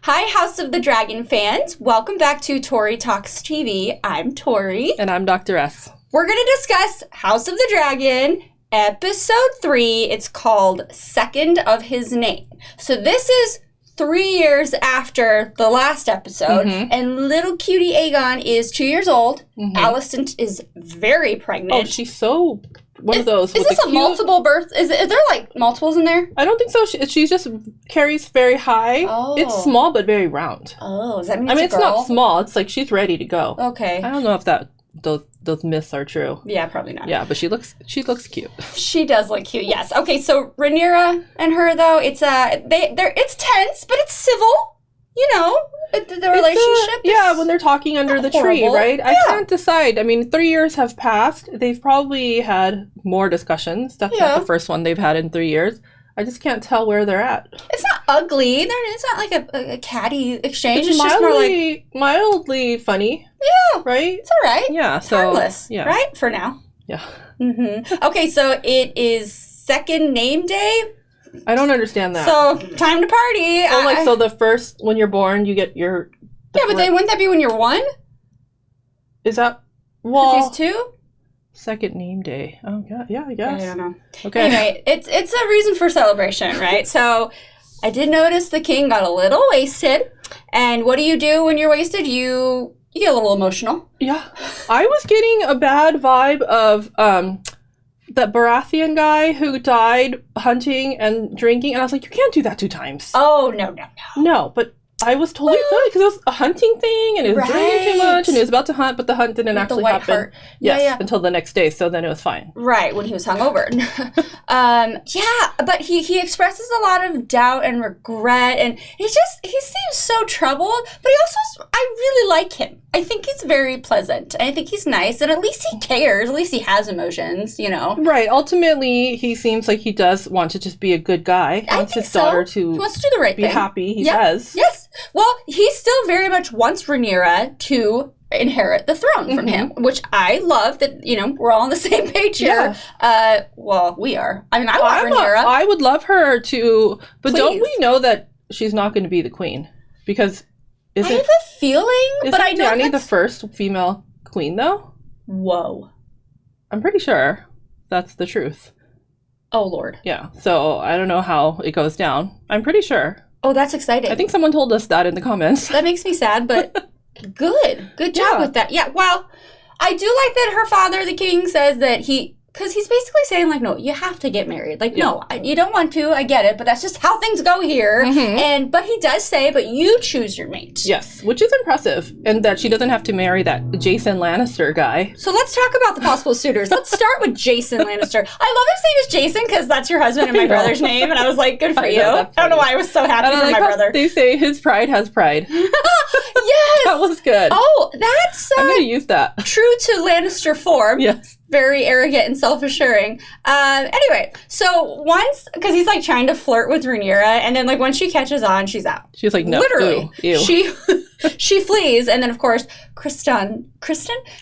Hi, House of the Dragon fans. Welcome back to Tori Talks TV. I'm Tori. And I'm Dr. S. We're going to discuss House of the Dragon, Episode 3. It's called Second of His Name. So this is 3 years after the last episode, and little cutie Aegon is 2 years old. Alicent is very pregnant. Oh, she's so... One of those. Is this a multiple birth? Is there like multiples in there? I don't think so. She just carries very high. Oh. It's small but very round. Oh, does that mean it's not small. It's like she's ready to go. Okay. I don't know if those myths are true. Yeah, probably not. Yeah, but she looks cute. She does look cute. Yes. Okay. So Rhaenyra and her though, it's tense, but it's civil. You know, the relationship. Yeah, when they're talking under the tree, right? Yeah. I can't decide. I mean, 3 years have passed. They've probably had more discussions. That's not the first one they've had in 3 years. I just can't tell where they're at. It's not ugly. It's not like a catty exchange. It's just more like mildly funny. Yeah. Right? It's all right. Yeah. So harmless. Yeah. Right? For now. Yeah. Okay, so it is second name day. I don't understand that. So, time to party. Oh, so the first, when you're born, you get your... Yeah, but then wouldn't that be when you're 1? Is that... Well... Because he's 2? Second name day. Oh, yeah, I guess. I don't know. Okay. Anyway, it's a reason for celebration, right? So, I did notice the king got a little wasted. And what do you do when you're wasted? You get a little emotional. Yeah. I was getting a bad vibe of... that Baratheon guy who died hunting and drinking, and I was like, you can't do that 2 times. Oh, no. No, but I was totally fine because it was a hunting thing, and it was drinking too much, and he was about to hunt, but the hunt didn't actually happen. Heart. Yes, until the next day, so then it was fine. Right, when he was hungover. But he expresses a lot of doubt and regret, and he seems so troubled, but I really like him. I think he's very pleasant. I think he's nice, and at least he cares. At least he has emotions, you know. Right. Ultimately, he seems like he does want to just be a good guy. He wants his daughter to he wants to do the right thing. Be happy. He says. Yes. Well, he still very much wants Rhaenyra to inherit the throne from him, which I love that, you know, we're all on the same page here. Well, we are. I mean, I want Rhaenyra. I would love her to, but Please. Don't we know that she's not going to be the queen? Because I have a feeling, but I know Dany the first female queen, though? Whoa. I'm pretty sure that's the truth. Oh, Lord. Yeah, so I don't know how it goes down. I'm pretty sure. Oh, that's exciting. I think someone told us that in the comments. That makes me sad, but good job with that. Yeah, well, I do like that her father, the king, says that because he's basically saying, like, no, you have to get married. Like, no, you don't want to. I get it. But that's just how things go here. But he does say, but you choose your mate. Yes, which is impressive. And that she doesn't have to marry that Jason Lannister guy. So let's talk about the possible suitors. Let's start with Jason Lannister. I love his name is Jason because that's your husband and my brother's name. And I was like, good for you. I don't know why I was so happy for my brother. They say his pride has pride. Yes. That was good. Oh, that's... I'm going to use that. True to Lannister form. Yes. Very arrogant and self-assuring. Anyway, so once, because he's like trying to flirt with Rhaenyra, and then like once she catches on, she's out. She's like, no. Literally. Ew. She flees, and then of course, Kristen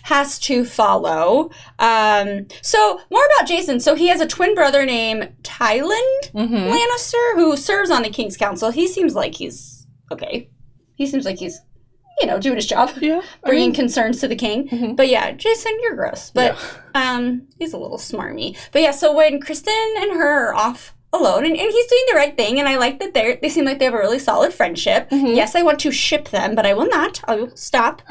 has to follow. So more about Jason. So he has a twin brother named Tyland Lannister, who serves on the King's Council. He seems like he's okay. He seems like he's, you know, doing his job, bringing concerns to the king. But yeah, Jason, you're gross. But he's a little smarmy. But yeah, so when Kristen and her are off alone, and he's doing the right thing, and I like that they seem like they have a really solid friendship. Yes, I want to ship them, but I will not. I will stop.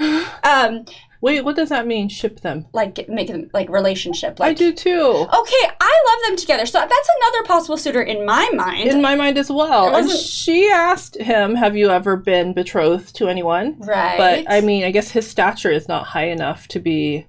Wait, what does that mean, ship them? Like, make them, like, relationship. Like, I do, too. Okay, I love them together. So that's another possible suitor in my mind. In my mind as well. And she asked him, have you ever been betrothed to anyone? Right. But, I mean, I guess his stature is not high enough to be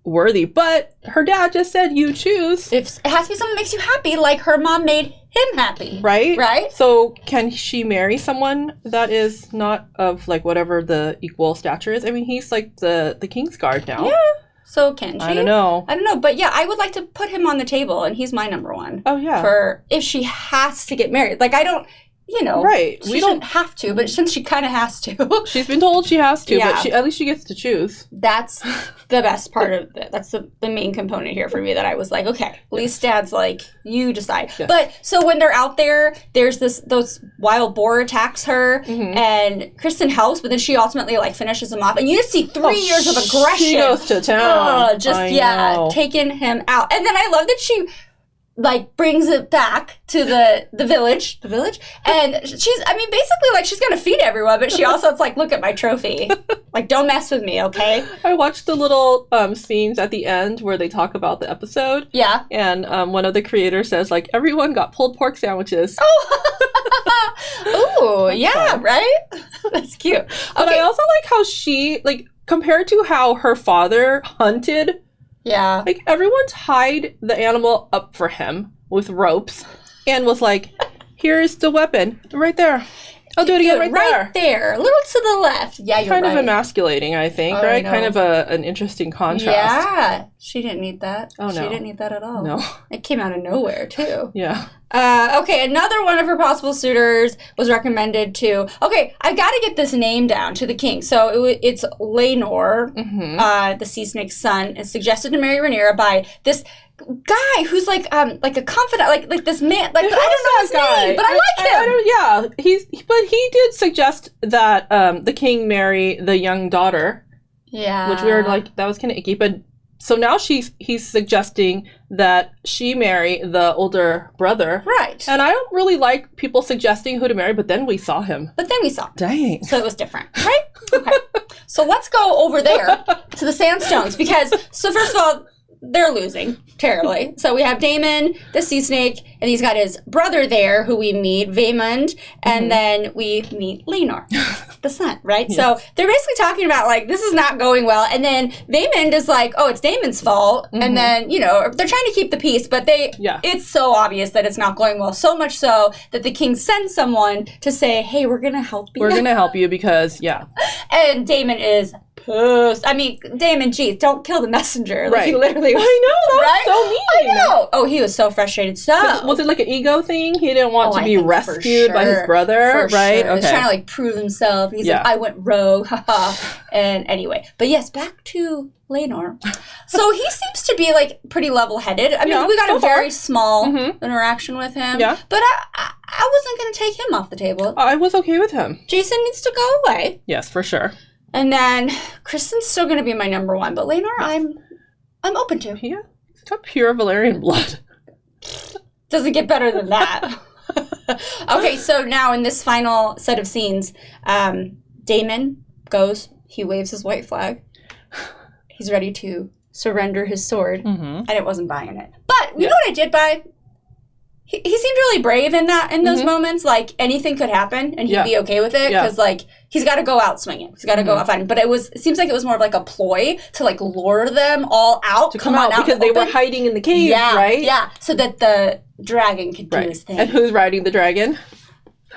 worthy. But her dad just said, you choose. It has to be something that makes you happy, like her mom made him happy. Right? Right? So can she marry someone that is not of, like, whatever the equal stature is? I mean, he's, like, the King's Guard now. Yeah. So can she? I don't know. But yeah, I would like to put him on the table, and he's my number one. Oh, yeah. For if she has to get married. Like, I don't... you know, right. We don't have to, but since she kind of has to. She's been told she has to, but at least she gets to choose. That's the best part of it. That's the main component here for me that I was like, okay, at least Dad's like, you decide. Yes. But so when they're out there, there's those wild boar attacks her, and Kristen helps, but then she ultimately like finishes him off, and you just see 3 years of aggression. She goes to town. Taking him out, and then I love that she like brings it back to the village, and she's, I mean, basically like she's gonna feed everyone, but she also, it's like, look at my trophy, like don't mess with me, okay? I watched the little scenes at the end where they talk about the episode, and one of the creators says like everyone got pulled pork sandwiches. Ooh, yeah, fun. Right? That's cute. But I also like how she, like, compared to how her father hunted. Yeah. Like, everyone tied the animal up for him with ropes and was like, here's the weapon right there. I'll do it again right there. A little to the left. Yeah, you're kind of emasculating, I think, right? Kind of an interesting contrast. Yeah. She didn't need that. Oh, no. She didn't need that at all. No. It came out of nowhere, too. Yeah. Okay, another one of her possible suitors was recommended to... Okay, I've got to get this name down to the king. So it's Rhaenyra, the sea snake's son, is suggested to marry Rhaenyra by this guy who's like a confidant, like this man, like I don't know his name, but I like him. But he did suggest that the king marry the young daughter. Yeah. Which we were like, that was kind of icky, but so now he's suggesting that she marry the older brother. Right. And I don't really like people suggesting who to marry, but then we saw him. Dang. So it was different, right? Okay. So let's go over there to the Sandstones because, so first of all, they're losing terribly. So we have Daemon, the sea snake, and he's got his brother there who we meet, Vaemond, and then we meet Rhaenyra, the son, right? Yes. So they're basically talking about, like, this is not going well. And then Vaemond is like, oh, it's Daemon's fault. And then, you know, they're trying to keep the peace, but it's so obvious that it's not going well. So much so that the king sends someone to say, hey, we're going to help you. We're going to help you because, And Daemon is pissed. I mean, Daemon, geez, don't kill the messenger. Like, he literally was, I know, that was so mean. I know. Oh, he was so frustrated. So was it like an ego thing? He didn't want to be rescued by his brother, right? Okay. He's trying to like prove himself. He's like, I went rogue. And anyway, but yes, back to Rhaenyra. So he seems to be like pretty level-headed. I mean, we got a very small interaction with him. Yeah. But I wasn't going to take him off the table. I was okay with him. Jason needs to go away. Yes, for sure. And then Kristen's still going to be my number one, but Rhaenyra, I'm open to. Yeah, it's got pure Valyrian blood. Doesn't get better than that. Okay, so now in this final set of scenes, Daemon goes, he waves his white flag. He's ready to surrender his sword, and it wasn't buying it. But you know what I did buy? He seemed really brave in those moments. Like, anything could happen, and he'd be okay with it, because, like, he's got to go out swinging. He's got to go out fighting. But it seems like it was more of, like, a ploy to, like, lure them all out. To come out because they were hiding in the cave, right? Yeah, so that the dragon could do his thing. And who's riding the dragon?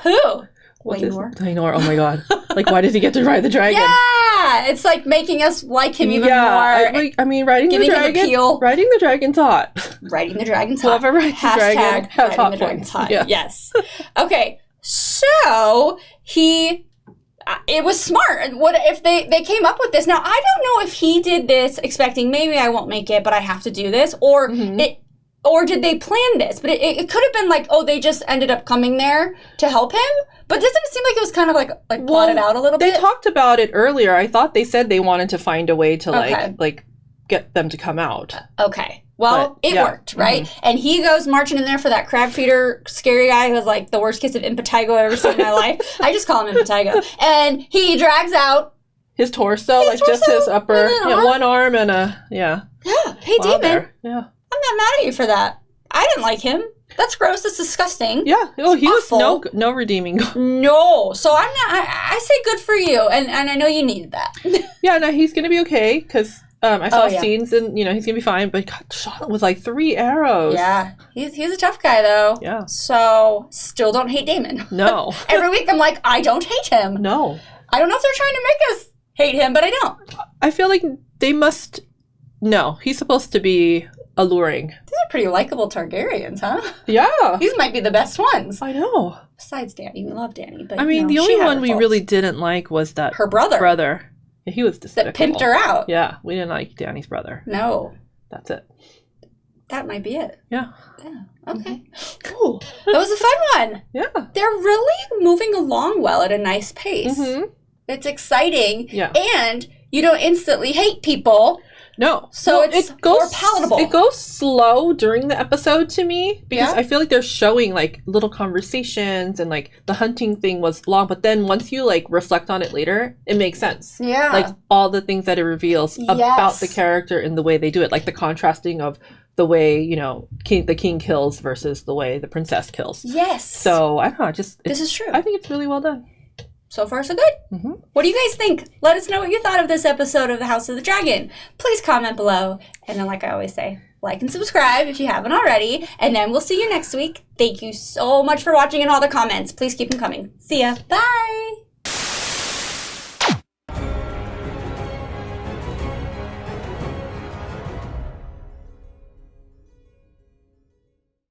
Who? Rhaenyra, oh my god. Like, why does he get to ride the dragon? Yeah, it's like making us like him even more. I mean, riding the dragon's hot. Riding the dragon's hot. Whoever rides the dragon has hot points. Yes. Okay, so it was smart. What if they came up with this? Now, I don't know if he did this expecting, maybe I won't make it, but I have to do this, or did they plan this? But it could have been like, oh, they just ended up coming there to help him. But doesn't it seem like it was kind of like plotted out a little bit? They talked about it earlier. I thought they said they wanted to find a way to like get them to come out. Okay. Well, it worked, right? And he goes marching in there for that crab feeder scary guy who has like the worst case of impetigo I've ever seen in my life. I just call him impetigo. And he drags out his torso, just his upper one arm and Yeah, hey, Daemon. Yeah. I'm not mad at you for that. I didn't like him. That's gross. That's disgusting. Yeah. Oh, he was no redeeming. No. So I'm not. I say good for you, and I know you needed that. Yeah. No, he's gonna be okay because I saw scenes and he's gonna be fine. But he got shot with like 3 arrows. Yeah. He's a tough guy though. Yeah. So still don't hate Daemon. No. Every week I'm like, I don't hate him. No. I don't know if they're trying to make us hate him, but I don't. I feel like they must. No, he's supposed to be alluring. These are pretty likable Targaryens, huh? Yeah. These might be the best ones. I know. Besides Dany. We love Dany. But, I mean, the only one we really didn't like was that... her brother. Yeah, he was despicable. That pimped her out. Yeah, we didn't like Dany's brother. No. That's it. That might be it. Yeah. Okay. Cool. That was a fun one. Yeah. They're really moving along well at a nice pace. Mm-hmm. It's exciting. Yeah. And you don't instantly hate people. No. So it's more palatable. It goes slow during the episode to me because I feel like they're showing like little conversations and like the hunting thing was long, but then once you like reflect on it later, it makes sense. Yeah. Like all the things that it reveals about the character and the way they do it, like the contrasting of the way, you know, the king kills versus the way the princess kills. Yes. So I don't know, this is true. I think it's really well done. So far, so good. Mm-hmm. What do you guys think? Let us know what you thought of this episode of The House of the Dragon. Please comment below. And then, like I always say, like and subscribe if you haven't already. And then we'll see you next week. Thank you so much for watching and all the comments. Please keep them coming. See ya. Bye.